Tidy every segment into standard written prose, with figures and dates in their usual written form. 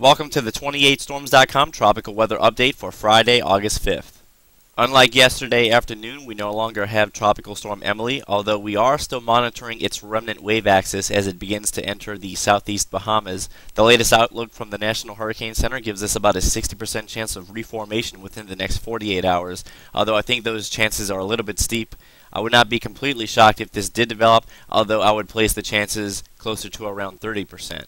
Welcome to the 28storms.com tropical weather update for Friday, August 5th. Unlike yesterday afternoon, we no longer have Tropical Storm Emily, although we are still monitoring its remnant wave axis as it begins to enter the southeast Bahamas. The latest outlook from the National Hurricane Center gives us about a 60% chance of reformation within the next 48 hours, although I think those chances are a little bit steep. I would not be completely shocked if this did develop, although I would place the chances closer to around 30%.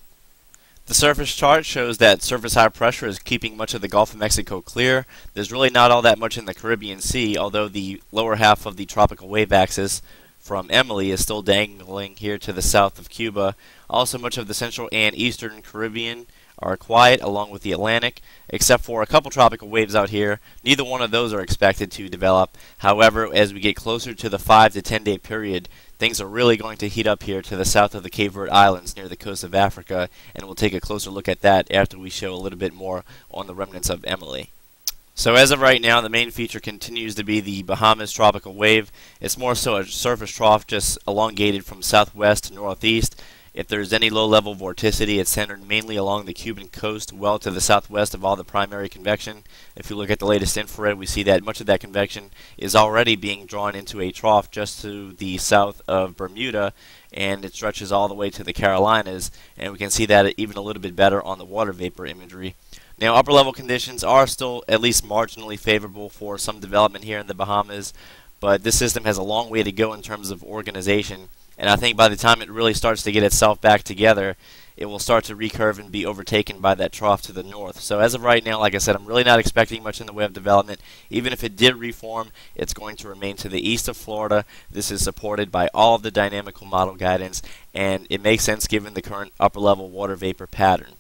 The surface chart shows that surface high pressure is keeping much of the Gulf of Mexico clear. There's really not all that much in the Caribbean Sea, although the lower half of the tropical wave axis from Emily is still dangling here to the south of Cuba. Also, much of the central and eastern Caribbean are quiet, along with the Atlantic, except for a couple tropical waves out here. Neither one of those are expected to develop. However, as we get closer to the 5 to 10 day period, things are really going to heat up here to the south of the Cape Verde Islands near the coast of Africa, and we'll take a closer look at that after we show a little bit more on the remnants of Emily. So as of right now, the main feature continues to be the Bahamas tropical wave. It's more so a surface trough just elongated from southwest to northeast. If there's any low-level vorticity, it's centered mainly along the Cuban coast, well to the southwest of all the primary convection. If you look at the latest infrared, we see that much of that convection is already being drawn into a trough just to the south of Bermuda, and it stretches all the way to the Carolinas, and we can see that even a little bit better on the water vapor imagery. Now, upper-level conditions are still at least marginally favorable for some development here in the Bahamas, but this system has a long way to go in terms of organization. And I think by the time it really starts to get itself back together, it will start to recurve and be overtaken by that trough to the north. So as of right now, like I said, I'm really not expecting much in the way of development. Even if it did reform, it's going to remain to the east of Florida. This is supported by all of the dynamical model guidance, and it makes sense given the current upper-level water vapor pattern.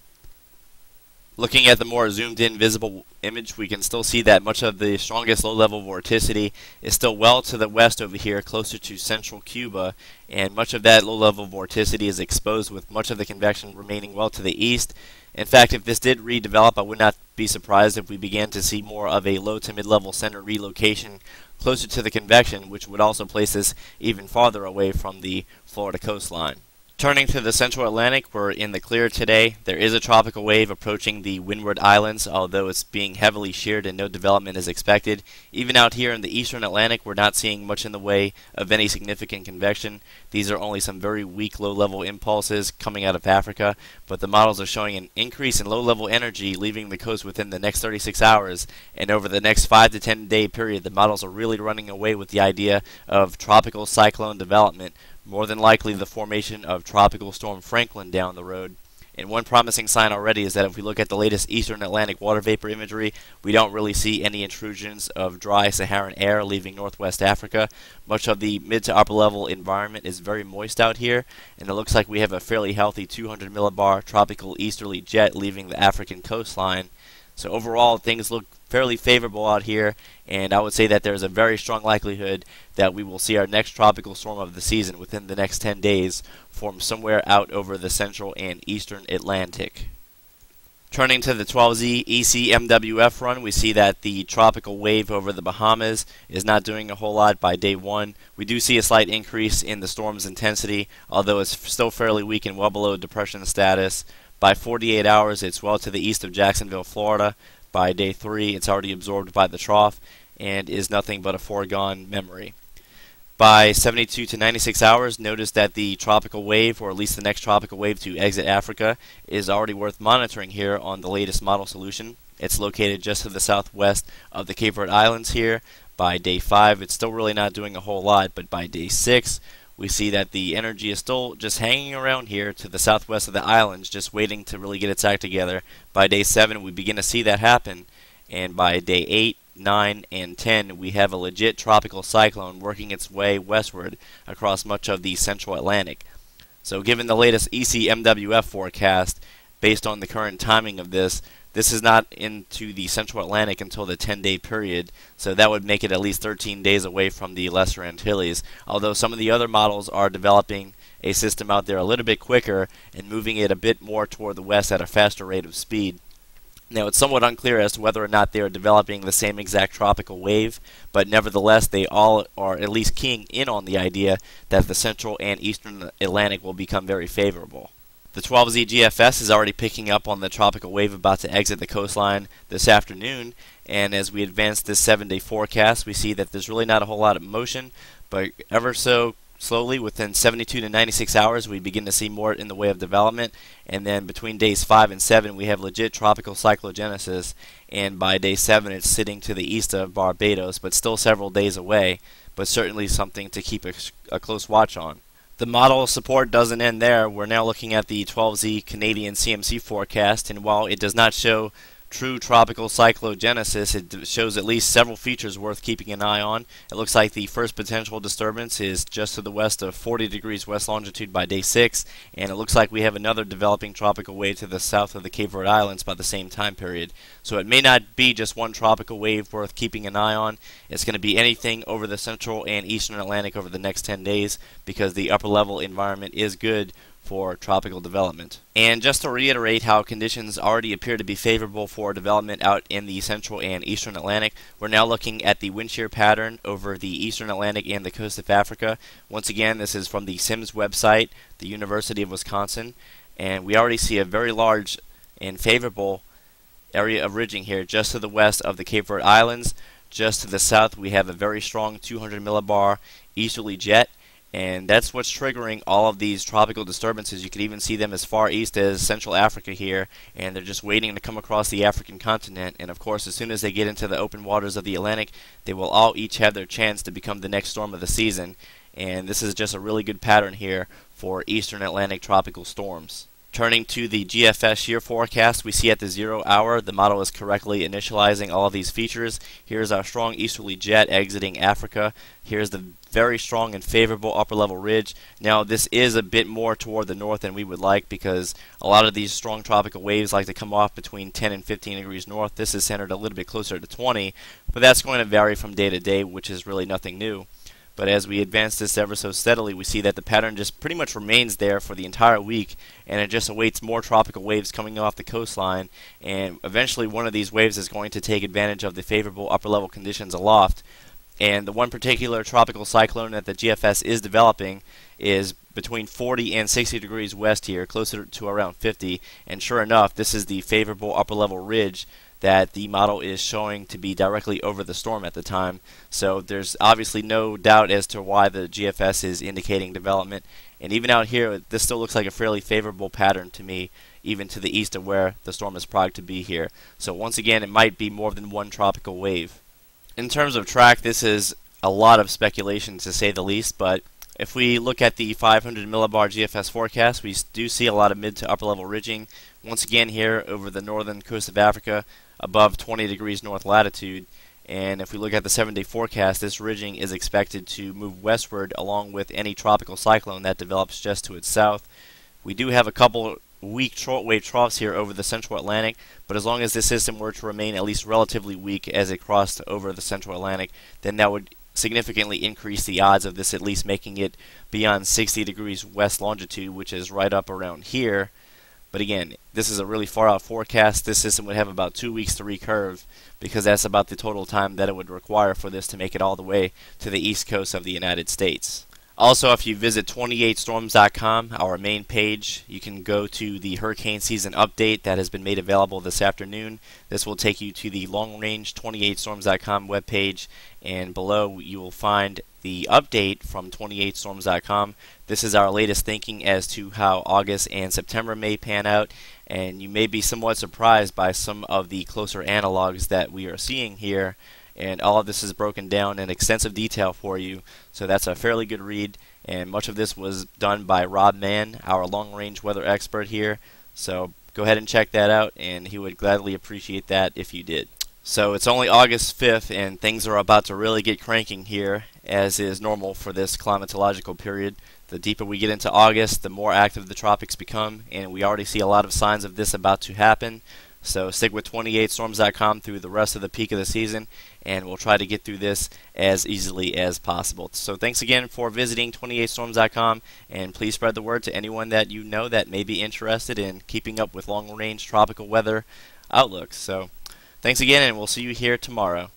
Looking at the more zoomed-in visible image, we can still see that much of the strongest low-level vorticity is still well to the west over here, closer to central Cuba, and much of that low-level vorticity is exposed with much of the convection remaining well to the east. In fact, if this did redevelop, I would not be surprised if we began to see more of a low to mid-level center relocation closer to the convection, which would also place us even farther away from the Florida coastline. Turning to the central Atlantic, we're in the clear today. There is a tropical wave approaching the Windward Islands, although it's being heavily sheared and no development is expected. Even out here in the eastern Atlantic, we're not seeing much in the way of any significant convection. These are only some very weak low-level impulses coming out of Africa, but the models are showing an increase in low-level energy leaving the coast within the next 36 hours, and over the next 5 to 10 day period, the models are really running away with the idea of tropical cyclone development, more than likely the formation of Tropical Storm Franklin down the road. And one promising sign already is that if we look at the latest eastern Atlantic water vapor imagery, we don't really see any intrusions of dry Saharan air leaving northwest Africa. Much of the mid to upper level environment is very moist out here, and it looks like we have a fairly healthy 200 millibar tropical easterly jet leaving the African coastline. So overall, things look fairly favorable out here, and I would say that there's a very strong likelihood that we will see our next tropical storm of the season within the next 10 days form somewhere out over the central and eastern Atlantic. Turning to the 12Z ECMWF run, we see that the tropical wave over the Bahamas is not doing a whole lot by day 1. We do see a slight increase in the storm's intensity, although it's still fairly weak and well below depression status. By 48 hours, it's well to the east of Jacksonville, Florida. By day 3, it's already absorbed by the trough and is nothing but a foregone memory. By 72 to 96 hours, notice that the tropical wave, or at least the next tropical wave to exit Africa, is already worth monitoring here on the latest model solution. It's located just to the southwest of the Cape Verde Islands here. By day 5, it's still really not doing a whole lot, but by day 6, we see that the energy is still just hanging around here to the southwest of the islands, just waiting to really get its act together. By day 7, we begin to see that happen, and by day 8, 9, and 10, we have a legit tropical cyclone working its way westward across much of the central Atlantic. So given the latest ECMWF forecast, based on the current timing of this is not into the central Atlantic until the 10-day period, so that would make it at least 13 days away from the Lesser Antilles, although some of the other models are developing a system out there a little bit quicker and moving it a bit more toward the west at a faster rate of speed. Now, it's somewhat unclear as to whether or not they are developing the same exact tropical wave, but nevertheless, they all are at least keying in on the idea that the central and eastern Atlantic will become very favorable. The 12Z GFS is already picking up on the tropical wave about to exit the coastline this afternoon, and as we advance this 7-day forecast, we see that there's really not a whole lot of motion, but ever so slowly, within 72 to 96 hours, we begin to see more in the way of development, and then between days 5 and 7, we have legit tropical cyclogenesis, and by day 7, it's sitting to the east of Barbados, but still several days away, but certainly something to keep a close watch on. The model support doesn't end there. We're now looking at the 12Z Canadian CMC forecast, and while it does not show true tropical cyclogenesis, it shows at least several features worth keeping an eye on. It looks like the first potential disturbance is just to the west of 40 degrees west longitude by day 6, and it looks like we have another developing tropical wave to the south of the Cape Verde Islands by the same time period. So it may not be just one tropical wave worth keeping an eye on. It's going to be anything over the central and eastern Atlantic over the next 10 days because the upper level environment is good for tropical development. And just to reiterate how conditions already appear to be favorable for development out in the central and eastern Atlantic, we're now looking at the wind shear pattern over the eastern Atlantic and the coast of Africa. Once again, this is from the SIMS website, the University of Wisconsin, and we already see a very large and favorable area of ridging here just to the west of the Cape Verde Islands. Just to the south, we have a very strong 200 millibar easterly jet, and that's what's triggering all of these tropical disturbances. You can even see them as far east as Central Africa here, and they're just waiting to come across the African continent. And of course, as soon as they get into the open waters of the Atlantic, they will all each have their chance to become the next storm of the season. And this is just a really good pattern here for eastern Atlantic tropical storms. Turning to the GFS shear forecast, we see at the 0 hour the model is correctly initializing all of these features. Here's our strong easterly jet exiting Africa. Here's the very strong and favorable upper level ridge. Now this is a bit more toward the north than we would like because a lot of these strong tropical waves like to come off between 10 and 15 degrees north. This is centered a little bit closer to 20, but that's going to vary from day to day, which is really nothing new. But as we advance this ever so steadily, we see that the pattern just pretty much remains there for the entire week, and it just awaits more tropical waves coming off the coastline, and eventually one of these waves is going to take advantage of the favorable upper level conditions aloft. And the one particular tropical cyclone that the GFS is developing is between 40 and 60 degrees west here, closer to around 50, and sure enough, this is the favorable upper level ridge that the model is showing to be directly over the storm at the time. So there's obviously no doubt as to why the GFS is indicating development. And even out here, this still looks like a fairly favorable pattern to me, even to the east of where the storm is primed to be here. So once again, it might be more than one tropical wave. In terms of track, this is a lot of speculation to say the least, but if we look at the 500 millibar GFS forecast, we do see a lot of mid to upper level ridging. Once again here over the northern coast of Africa, above 20 degrees north latitude. And if we look at the 7-day forecast, this ridging is expected to move westward along with any tropical cyclone that develops just to its south. We do have a couple weak shortwave troughs here over the central Atlantic, but as long as this system were to remain at least relatively weak as it crossed over the central Atlantic, then that would significantly increase the odds of this at least making it beyond 60 degrees west longitude, which is right up around here. But again, this is a really far out forecast. This system would have about 2 weeks to recurve because that's about the total time that it would require for this to make it all the way to the east coast of the United States. Also, if you visit 28storms.com, our main page, you can go to the hurricane season update that has been made available this afternoon. This will take you to the long-range 28storms.com webpage, and below you will find the update from 28storms.com. This is our latest thinking as to how August and September may pan out, and you may be somewhat surprised by some of the closer analogs that we are seeing here. And all of this is broken down in extensive detail for you, so that's a fairly good read. And much of this was done by Rob Mann, our long-range weather expert here. So go ahead and check that out, and he would gladly appreciate that if you did. So it's only August 5th, and things are about to really get cranking here, as is normal for this climatological period. The deeper we get into August, the more active the tropics become, and we already see a lot of signs of this about to happen. So stick with 28storms.com through the rest of the peak of the season, and we'll try to get through this as easily as possible. So thanks again for visiting 28storms.com, and please spread the word to anyone that you know that may be interested in keeping up with long-range tropical weather outlooks. So thanks again, and we'll see you here tomorrow.